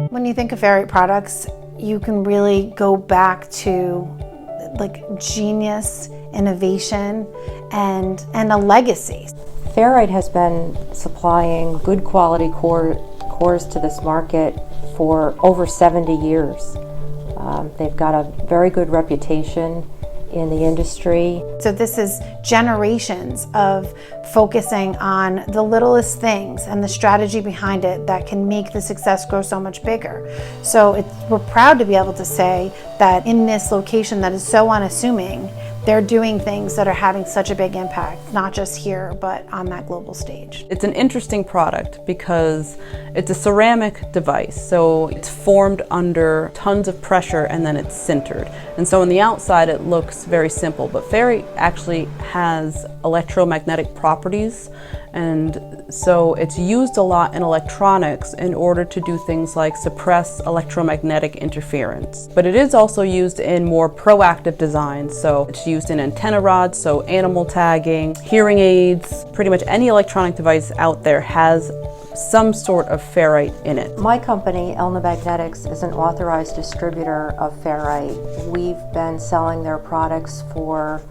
When you think of Fair-Rite Products, you can really go back to genius, innovation, and a legacy. Fair-Rite has been supplying good quality cores to this market for over 70 years. They've got a very good reputation in the industry. So this is generations of focusing on the littlest things and the strategy behind it that can make the success grow so much bigger. So we're proud to be able to say that in this location that is so unassuming, they're doing things that are having such a big impact, not just here, but on that global stage. It's an interesting product because it's a ceramic device, so it's formed under tons of pressure and then it's sintered. And so on the outside it looks very simple, but Fair-Rite actually has electromagnetic properties, and so it's used a lot in electronics in order to do things like suppress electromagnetic interference. But it is also used in more proactive designs, so it's used in antenna rods, so animal tagging, hearing aids. Pretty much any electronic device out there has some sort of Fair-Rite in it. My company, Elna Magnetics, is an authorized distributor of Fair-Rite. We've been selling their products for,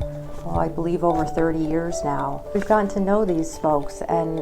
I believe, over 30 years now. We've gotten to know these folks, and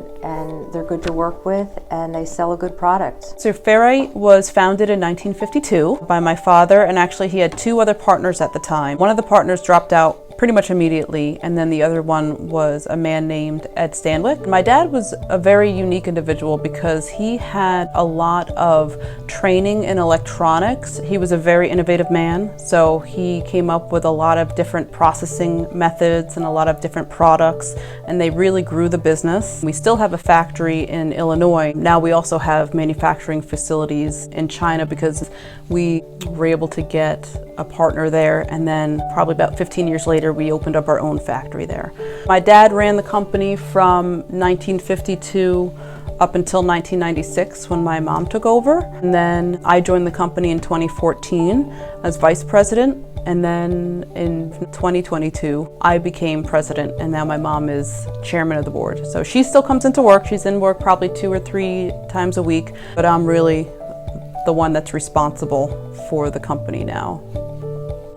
they're good to work with, and they sell a good product. So Fair-Rite was founded in 1952 by my father, and actually he had two other partners at the time. One of the partners dropped out pretty much immediately, and then the other one was a man named Ed Stanwyck. My dad was a very unique individual because he had a lot of training in electronics. He was a very innovative man, so he came up with a lot of different processing methods and a lot of different products, and they really grew the business. We still have a factory in Illinois. Now we also have manufacturing facilities in China because we were able to get a partner there, and then probably about 15 years later we opened up our own factory there. My dad ran the company from 1952 up until 1996 when my mom took over, and then I joined the company in 2014 as vice president, and then in 2022 I became president, and now my mom is chairman of the board. So she still comes into work. She's in work probably 2 or 3 times a week, but I'm really the one that's responsible for the company now.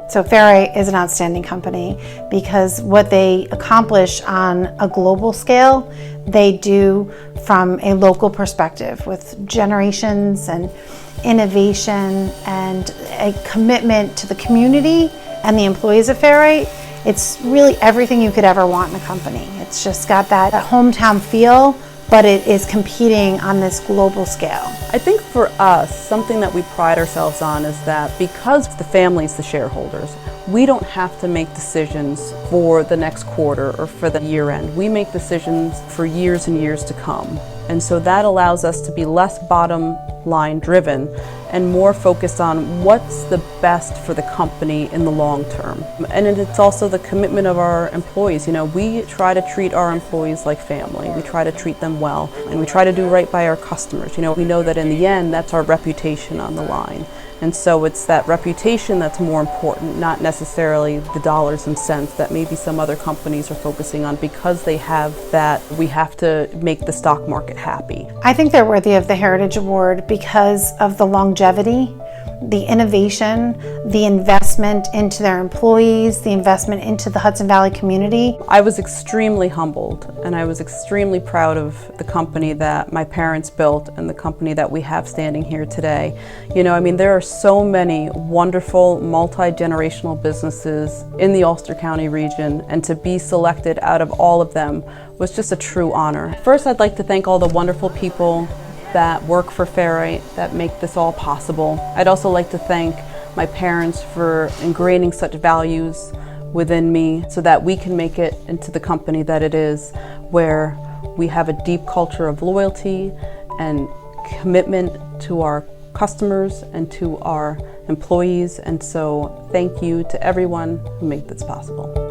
So Fair-Rite is an outstanding company because what they accomplish on a global scale, they do from a local perspective with generations and innovation and a commitment to the community and the employees of Fair-Rite. It's really everything you could ever want in a company. It's just got that hometown feel, but it is competing on this global scale. I think for us, something that we pride ourselves on is that because the family's the shareholders, we don't have to make decisions for the next quarter or for the year end. We make decisions for years and years to come. And so that allows us to be less bottom line driven and more focused on what's the best for the company in the long term. And it's also the commitment of our employees. You know, we try to treat our employees like family. We try to treat them well, and we try to do right by our customers. You know, we know that in the end, that's our reputation on the line. And so it's that reputation that's more important, not necessarily the dollars and cents that maybe some other companies are focusing on because they have that, we have to make the stock market happy. I think they're worthy of the Heritage Award because of the longevity, the innovation, the investment into their employees, the investment into the Hudson Valley community. I was extremely humbled, and I was extremely proud of the company that my parents built and the company that we have standing here today. You know, I mean, there are so many wonderful multi-generational businesses in the Ulster County region, and to be selected out of all of them was just a true honor. First, I'd like to thank all the wonderful people that work for Fair-Rite, that make this all possible. I'd also like to thank my parents for ingraining such values within me so that we can make it into the company that it is, where we have a deep culture of loyalty and commitment to our customers and to our employees. And so thank you to everyone who made this possible.